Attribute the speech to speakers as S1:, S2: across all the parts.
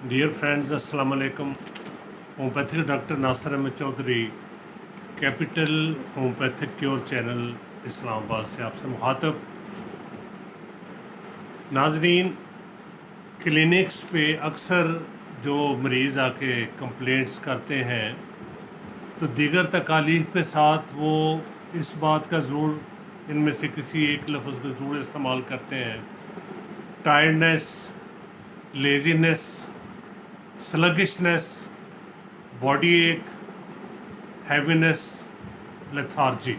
S1: Dear friends, अस्सलाम वालेकुम। Homeopathic doctor Nasir Ahmed Chaudhry, capital homeopathic cure channel Islamabad से आपसे मुखातब। नाजरीन, क्लिनिक्स पे अक्सर जो मरीज़ आके कंप्लेंट्स करते हैं तो दीगर तकालीफ के साथ वो इस बात का ज़रूर इनमें से किसी एक लफ्ज़ का ज़रूर इस्तेमाल करते हैं। टायर्डनेस, लेज़ीनेस, स्लगिशनेस, बॉडी एक, हैवीनेस, लेथार्जी,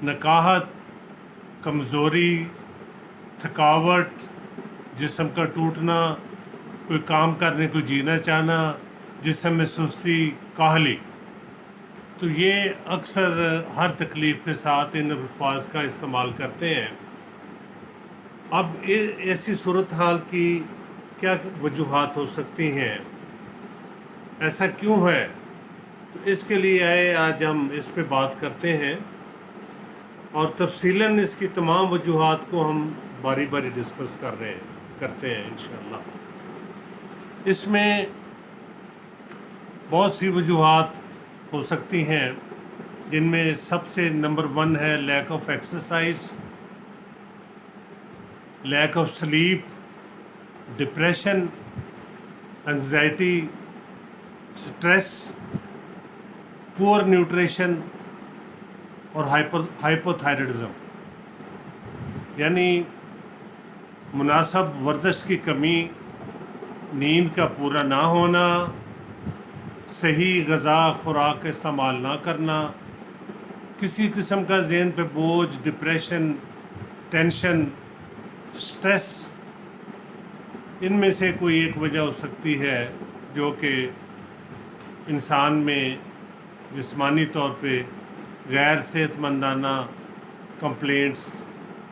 S1: नकाहत, कमज़ोरी, थकावट, जिस्म का टूटना, कोई काम करने को जीना चाहना, जिस्म में सुस्ती, काहली। तो ये अक्सर हर तकलीफ़ के साथ इन अल्फाज का इस्तेमाल करते हैं। अब ऐसी सूरत हाल की क्या वजूहात हो सकती हैं, ऐसा क्यों है? तो इसके लिए आए आज हम इस पे बात करते हैं और तफसीलन इसकी तमाम वजूहात को हम बारी बारी डिस्कस करते हैं इंशाअल्लाह। इसमें बहुत सी वजूहात हो सकती हैं, जिनमें सबसे नंबर 1 है lack of exercise, lack of sleep, depression, anxiety, stress, poor nutrition और हाइपोथायराइडिज्म, यानी मुनासब वर्जिश की कमी, नींद का पूरा ना होना, सही ग़ज़ा खुराक का इस्तेमाल ना करना, किसी किस्म का ज़हन पे बोझ, डिप्रेशन, टेंशन, स्ट्रेस, इनमें से कोई एक वजह हो सकती है जो कि इंसान में जिस्मानी तौर पे गैर सेहतमंदाना कंप्लेंट्स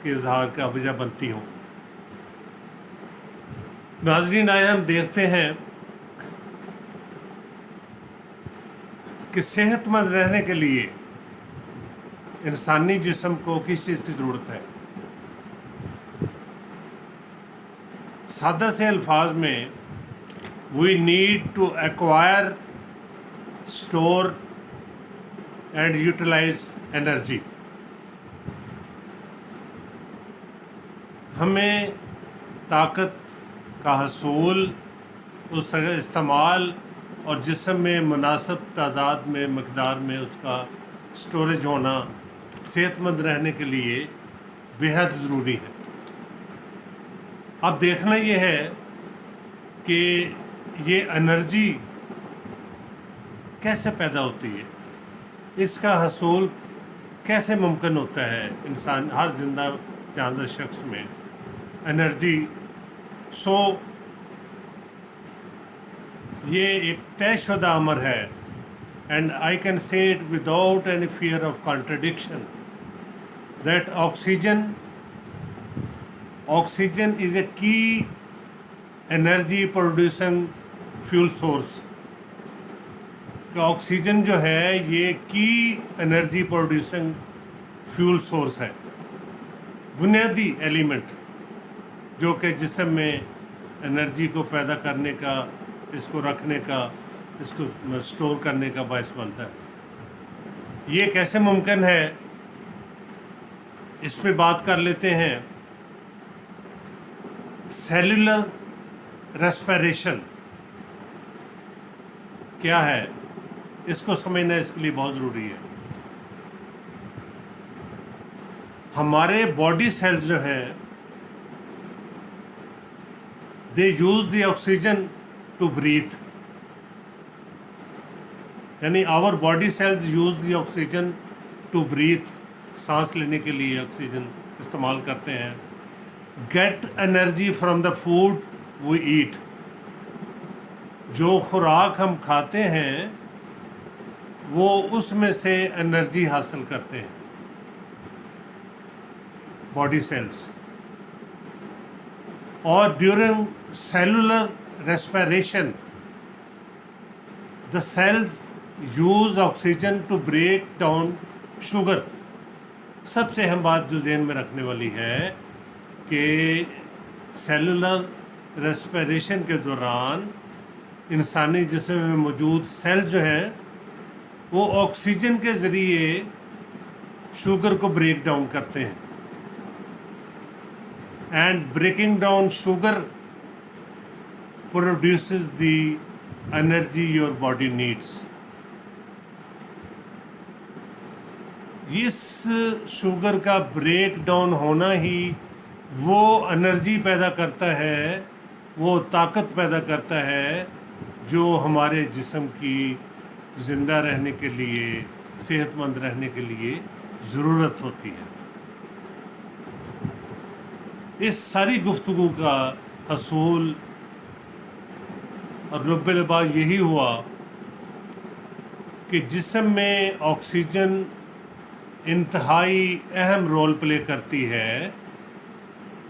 S1: के इजहार का वजह बनती हों। नाज़रीन, आए हम देखते हैं कि सेहतमंद रहने के लिए इंसानी जिस्म को किस चीज़ की ज़रूरत है। सादा से अल्फाज में we need to acquire, store and utilise energy. हमें ताकत का हसूल, उसका इस्तेमाल और जिस्म में मुनासिब तादाद में, मकदार में उसका स्टोरेज होना सेहतमंद रहने के लिए बेहद ज़रूरी है। अब देखना ये है कि ये एनर्जी कैसे पैदा होती है, इसका हसूल कैसे मुमकिन होता है इंसान, हर जिंदा जानदार शख्स में एनर्जी। ये एक तयशुदा अमर है, and I can say it without any fear of contradiction that oxygen is a की एनर्जी प्रोड्यूसिंग फ्यूल सोर्स। कि ऑक्सीजन जो है ये की एनर्जी प्रोड्यूसिंग फ्यूल सोर्स है, बुनियादी एलिमेंट जो कि जिस्म में एनर्जी को पैदा करने का, इसको रखने का, इसको स्टोर करने का बायस बनता है। ये कैसे मुमकिन है, इस पे बात कर लेते हैं। सेलुलर रेस्पिरेशन क्या है, इसको समझना इसके लिए बहुत ज़रूरी है। हमारे बॉडी सेल्स जो हैं, they use the oxygen to breathe, यानी our body cells use the oxygen to breathe, सांस लेने के लिए ऑक्सीजन इस्तेमाल करते हैं। Get energy from the food we eat, जो खुराक हम खाते हैं वो उसमें से एनर्जी हासिल करते हैं बॉडी सेल्स। और during cellular respiration the cells use oxygen to break down sugar. सबसे अहम बात जो ज़हन में रखने वाली है कि सेलुलर रेस्पिरेशन के दौरान इंसानी जिस्म में मौजूद सेल जो हैं वो ऑक्सीजन के ज़रिए शुगर को ब्रेक डाउन करते हैं, and breaking down sugar produces the energy your body needs. इस शुगर का ब्रेक डाउन होना ही वो एनर्जी पैदा करता है, वो ताकत पैदा करता है जो हमारे जिस्म की ज़िंदा रहने के लिए, सेहतमंद रहने के लिए ज़रूरत होती है। इस सारी गुफ्तगू का हसूल और लुब्बे लिबास यही हुआ कि जिस्म में ऑक्सीजन इंतहाई अहम रोल प्ले करती है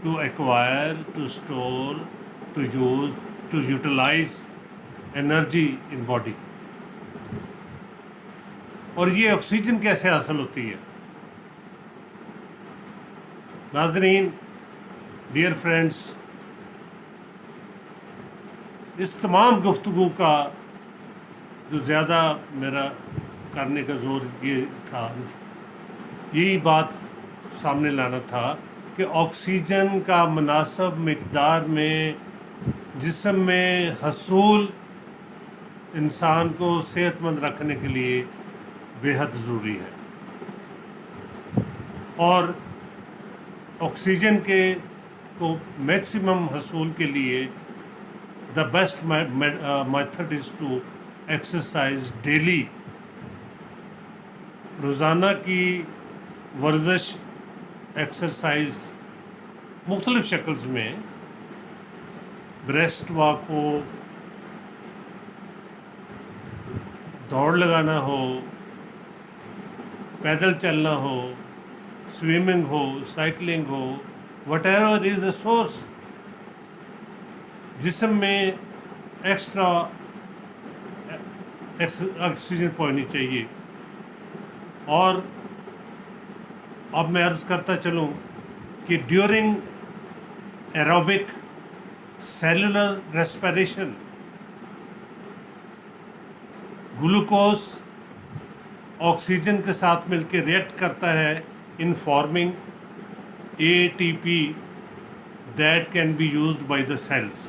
S1: to acquire, to store, to use, to utilise energy in body. और ये ऑक्सीजन कैसे हासिल होती है? नाज़रीन, डियर फ्रेंड्स, इस तमाम गुफ्तगू का जो ज़्यादा मेरा करने का ज़ोर ये था, यही बात सामने लाना था कि ऑक्सीजन का मुनासिब मिक़दार में जिस्म में हसूल इंसान को सेहतमंद रखने के लिए बेहद ज़रूरी है। और ऑक्सीजन के को मैक्सिमम हसूल के लिए the best method is to exercise daily. रोज़ाना की वर्जिश, एक्सरसाइज मुख्तलिफ़ शक्ल्स में, ब्रेस्ट वॉक हो, दौड़ लगाना हो, पैदल चलना हो, स्विमिंग हो, साइकिलिंग हो, व्हाटएवर इज़ द सोर्स, जिस्म में एक्स्ट्रा ऑक्सीजन पहुंचनी चाहिए। और अब मैं अर्ज़ करता चलूँ कि during aerobic cellular respiration glucose oxygen के साथ मिलकर रिएक्ट करता है in forming ATP that can be used by the cells.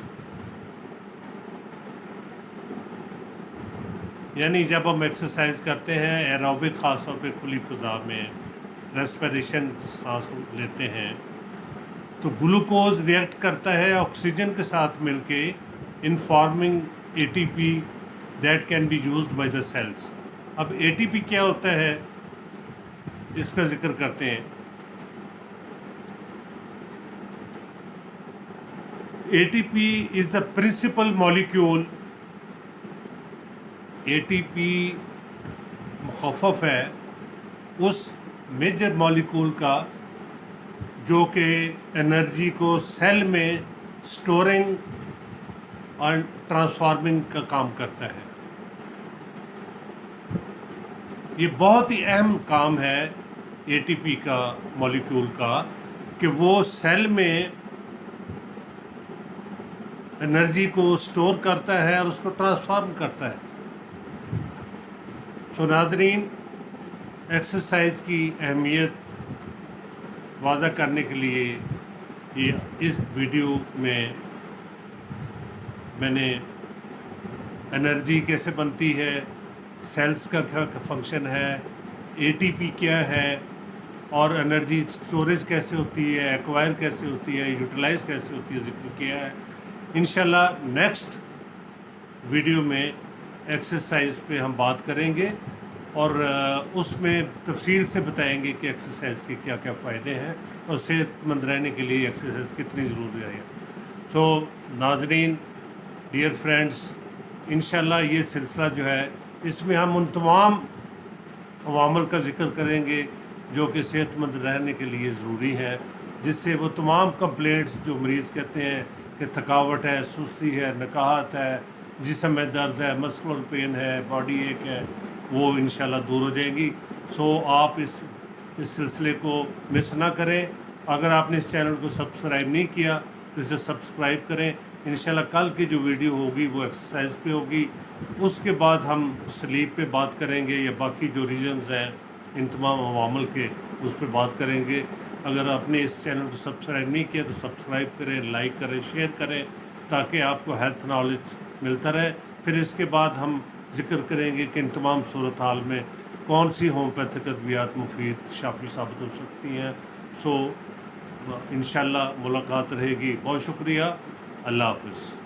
S1: यानी जब हम एक्सरसाइज करते हैं एरोबिक, ख़ास तौर पे खुली फ़िज़ा में रेस्पिरेशन, सांस लेते हैं, तो ग्लूकोज रिएक्ट करता है ऑक्सीजन के साथ मिलके in forming ATP that can be used by the cells. अब ATP क्या होता है, इसका जिक्र करते हैं। ATP is the principal molecule. ATP मुख़फ़फ़ है उस मेजर मॉलिक्यूल का जो कि एनर्जी को सेल में स्टोरिंग और ट्रांसफार्मिंग का काम करता है। ये बहुत ही अहम काम है ATP का मॉलिक्यूल का कि वो सेल में एनर्जी को स्टोर करता है और उसको ट्रांसफार्म करता है। सो नाज़रीन, एक्सरसाइज की अहमियत वाज़ा करने के लिए ये इस वीडियो में मैंने एनर्जी कैसे बनती है, सेल्स का क्या फंक्शन है, ATP क्या है और एनर्जी स्टोरेज कैसे होती है, एक्वायर कैसे होती है, यूटिलाइज कैसे होती है, जिक्र किया है। इंशाल्लाह नेक्स्ट वीडियो में एक्सरसाइज पे हम बात करेंगे और उसमें तफसील से बताएंगे कि एक्सरसाइज के क्या क्या फ़ायदे हैं और सेहतमंद रहने के लिए एक्सरसाइज कितनी ज़रूरी है। सो नाज़रीन, डियर फ्रेंड्स, इंशाल्लाह ये सिलसिला जो है इसमें हम उन तमाम अवामल का ज़िक्र करेंगे जो कि सेहतमंद रहने के लिए ज़रूरी हैं, जिससे वो तमाम कंप्लेंट्स जो मरीज़ कहते हैं कि थकावट है, सुस्ती है, नकाहत है, जिस्म में दर्द है, मस्कुलर पेन है, बॉडी एक है, वो इंशाल्लाह दूर हो जाएगी। सो आप इस सिलसिले को मिस ना करें। अगर आपने इस चैनल को सब्सक्राइब नहीं किया तो इसे सब्सक्राइब करें इंशाल्लाह कल की जो वीडियो होगी वो एक्सरसाइज पे होगी। उसके बाद हम स्लीप पे बात करेंगे या बाकी जो रीजन्स हैं इन तमाम अवामल के, उस पर बात करेंगे। अगर आपने इस चैनल को सब्सक्राइब नहीं किया तो सब्सक्राइब करें, लाइक करें, शेयर करें, ताकि आपको हेल्थ नॉलेज मिलता रहे। फिर इसके बाद हम जिक्र करेंगे कि इन तमाम सूरत हाल में कौन सी होम्योपैथिक अद्वियात मुफीद शाफी साबित हो सकती हैं। सो इंशाल्लाह मुलाकात रहेगी। बहुत शुक्रिया। अल्लाह हाफ़िज़।